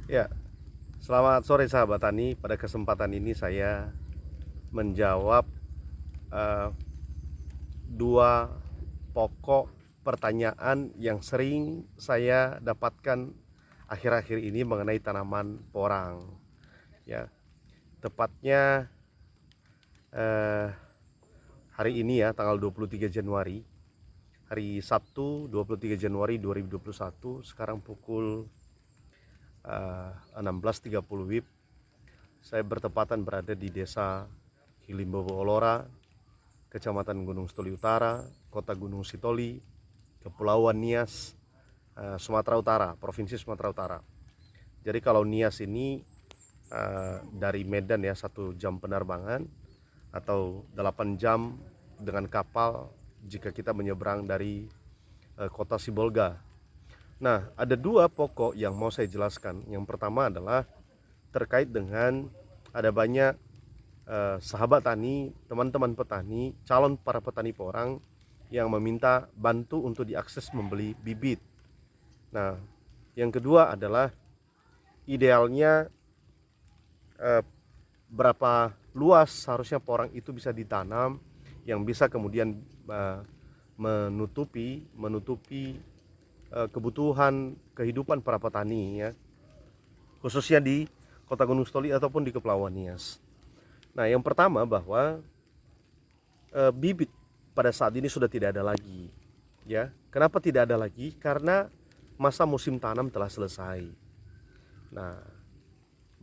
Ya, selamat sore sahabat tani. Pada kesempatan ini saya menjawab eh, dua pokok pertanyaan yang sering saya dapatkan akhir-akhir ini mengenai tanaman porang. Ya, tepatnya eh, hari ini ya, tanggal 23 Januari, hari Sabtu 23 Januari 2021, sekarang pukul 16.30 WIB. Saya bertepatan berada di desa Hilimbowo Olora, Kecamatan Gunung Sitoli Utara, Kota Gunung Sitoli, Kepulauan Nias, Sumatera Utara, Provinsi Sumatera Utara. Jadi kalau Nias ini dari Medan ya, 1 jam penerbangan atau 8 jam dengan kapal jika kita menyeberang dari kota Sibolga. Nah, ada dua pokok yang mau saya jelaskan. Yang pertama adalah terkait dengan ada banyak sahabat tani, teman-teman petani, calon para petani porang yang meminta bantu untuk diakses membeli bibit. Nah, yang kedua adalah idealnya eh, berapa luas seharusnya porang itu bisa ditanam yang bisa kemudian eh, menutupi kebutuhan kehidupan para petani ya, khususnya di Kota Gunung Sitoli ataupun di Kepulauan Nias. Nah, yang pertama bahwa bibit pada saat ini sudah tidak ada lagi. Ya, kenapa tidak ada lagi? Karena masa musim tanam telah selesai. Nah,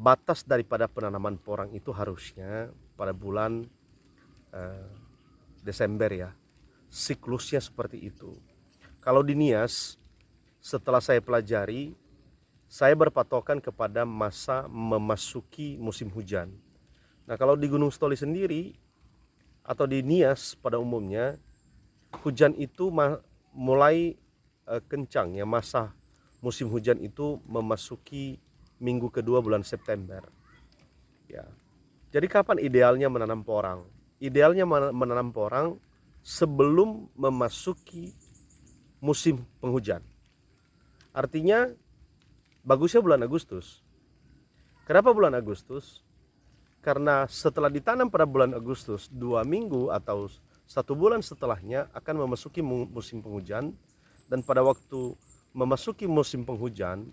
batas daripada penanaman porang itu harusnya pada bulan eh, Desember ya. Siklusnya seperti itu. Kalau di Nias, setelah saya pelajari, saya berpatokan kepada masa memasuki musim hujan. Nah, kalau di Gunung Sitoli sendiri atau di Nias pada umumnya, hujan itu mulai kencang ya, masa musim hujan itu memasuki minggu kedua bulan September ya. Jadi kapan idealnya menanam porang? Idealnya menanam porang sebelum memasuki musim penghujan. Artinya bagusnya bulan Agustus. Kenapa bulan Agustus? Karena setelah ditanam pada bulan Agustus, 2 minggu atau 1 bulan setelahnya akan memasuki musim penghujan. Dan pada waktu memasuki musim penghujan,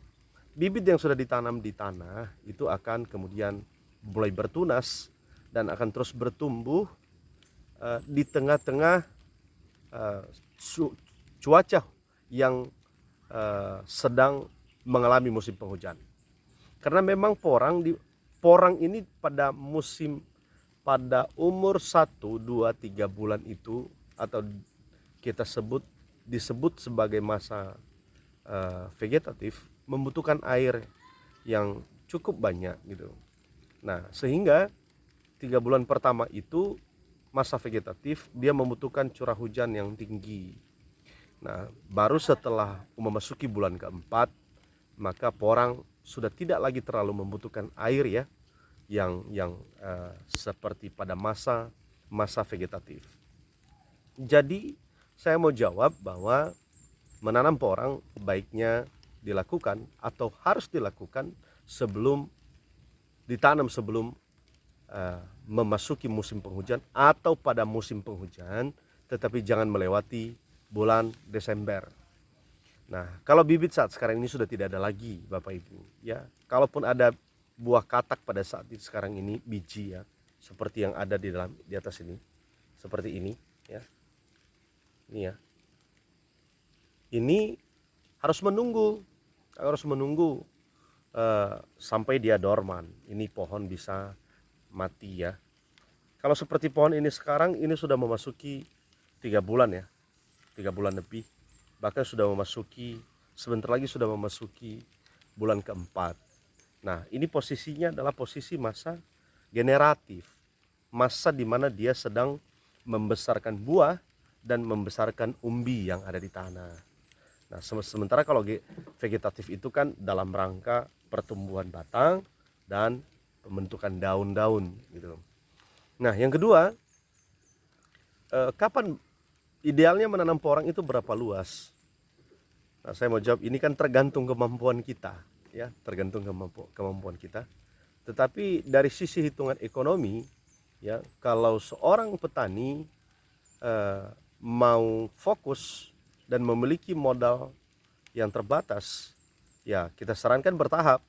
bibit yang sudah ditanam di tanah itu akan kemudian mulai bertunas dan akan terus bertumbuh di tengah-tengah uh, cuaca yang sedang mengalami musim penghujan. Karena memang porang ini pada umur 1, 2, 3 bulan itu, atau kita disebut sebagai masa vegetatif, membutuhkan air yang cukup banyak gitu. Nah, sehingga 3 bulan pertama itu masa vegetatif, dia membutuhkan curah hujan yang tinggi. Nah, baru setelah memasuki bulan keempat, maka porang sudah tidak lagi terlalu membutuhkan air ya, yang seperti pada masa vegetatif. Jadi saya mau jawab bahwa menanam porang baiknya dilakukan atau harus dilakukan sebelum memasuki musim penghujan atau pada musim penghujan, tetapi jangan melewati bulan Desember. Nah, kalau bibit saat sekarang ini sudah tidak ada lagi, Bapak Ibu, ya. Kalaupun ada buah katak pada saat ini sekarang ini, biji ya, seperti yang ada di atas ini, seperti ini, ya. Ini ya. Ini harus menunggu sampai dia dorman. Ini pohon bisa mati ya. Kalau seperti pohon ini sekarang, ini sudah memasuki 3 bulan ya, 3 bulan lebih, bahkan sebentar lagi sudah memasuki bulan keempat. Nah, ini posisinya adalah posisi masa generatif, masa di mana dia sedang membesarkan buah dan membesarkan umbi yang ada di tanah. Nah, sementara kalau vegetatif itu kan dalam rangka pertumbuhan batang dan pembentukan daun-daun gitu. Nah, yang kedua, kapan idealnya menanam porang itu berapa luas? Nah, saya mau jawab, ini kan tergantung kemampuan kita. ya, tergantung kemampuan kita. Tetapi dari sisi hitungan ekonomi, ya, kalau seorang petani mau fokus dan memiliki modal yang terbatas, ya kita sarankan bertahap.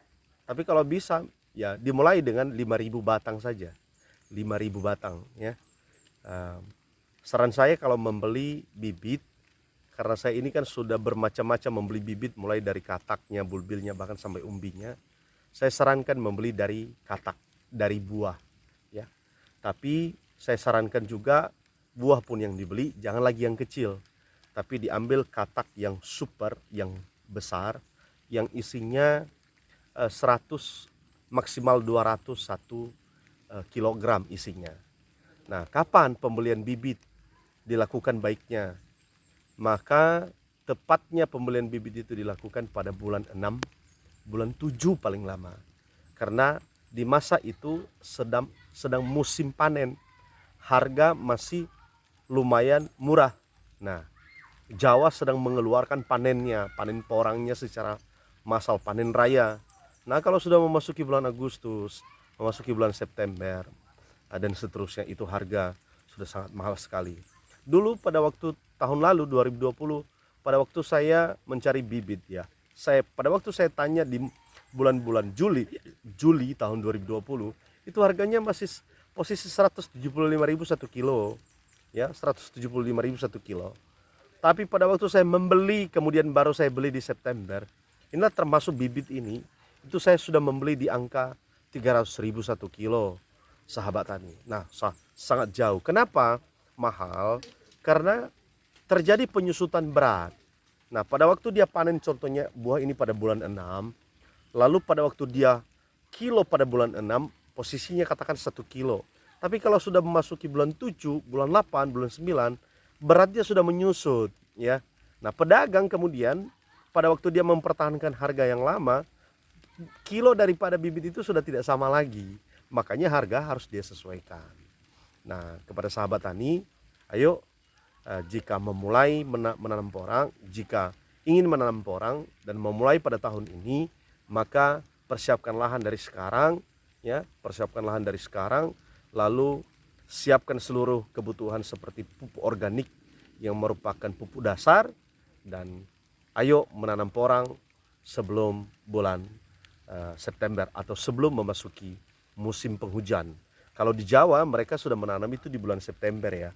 Tapi kalau bisa, ya dimulai dengan 5.000 batang saja, 5.000 batang, ya. Saran saya kalau membeli bibit, karena saya ini kan sudah bermacam-macam membeli bibit, mulai dari kataknya, bulbilnya, bahkan sampai umbinya. Saya sarankan membeli dari katak, dari buah, ya. Tapi saya sarankan juga buah pun yang dibeli jangan lagi yang kecil, tapi diambil katak yang super, yang besar, yang isinya 100 maksimal 201 kilogram isinya. Nah, kapan pembelian bibit dilakukan baiknya? Maka tepatnya pembelian bibit itu dilakukan pada bulan 6, bulan 7 paling lama. Karena di masa itu sedang musim panen. Harga masih lumayan murah. Nah, Jawa sedang mengeluarkan panennya, panen porangnya secara massal, panen raya. Nah, kalau sudah memasuki bulan Agustus, memasuki bulan September, dan seterusnya, itu harga sudah sangat mahal sekali. Dulu pada waktu tahun lalu 2020, pada waktu saya mencari bibit, ya, pada waktu saya tanya di bulan-bulan Juli tahun 2020, itu harganya masih posisi 175.000 1 kilo, ya, 175.000 1 kilo. Tapi pada waktu saya membeli, kemudian baru saya beli di September, inilah termasuk bibit ini, itu saya sudah membeli di angka 300.000 1 kilo, sahabat tani. Nah, sangat jauh. Kenapa mahal? Karena terjadi penyusutan berat. Nah, pada waktu dia panen, contohnya buah ini pada bulan 6, lalu pada waktu dia kilo pada bulan 6, posisinya katakan 1 kilo. Tapi kalau sudah memasuki bulan 7, bulan 8, bulan 9, beratnya sudah menyusut, ya. Nah, pedagang kemudian pada waktu dia mempertahankan harga yang lama, kilo daripada bibit itu sudah tidak sama lagi. Makanya harga harus dia sesuaikan. Nah, kepada sahabat tani, ayo, jika memulai menanam porang, jika ingin menanam porang dan memulai pada tahun ini, maka persiapkan lahan dari sekarang, ya, persiapkan lahan dari sekarang, lalu siapkan seluruh kebutuhan seperti pupuk organik yang merupakan pupuk dasar, dan ayo menanam porang sebelum bulan September atau sebelum memasuki musim penghujan. Kalau di Jawa mereka sudah menanam itu di bulan September, ya.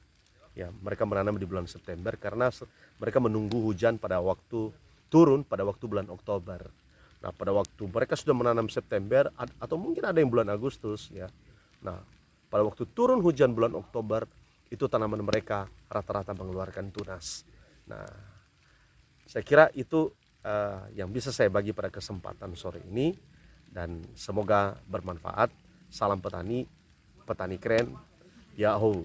Ya, mereka menanam di bulan September karena mereka menunggu hujan pada waktu turun pada waktu bulan Oktober. Nah, pada waktu mereka sudah menanam September atau mungkin ada yang bulan Agustus, ya. Nah, pada waktu turun hujan bulan Oktober, itu tanaman mereka rata-rata mengeluarkan tunas. Nah, saya kira itu yang bisa saya bagi pada kesempatan sore ini, dan semoga bermanfaat. Salam petani, petani keren, Yahoo.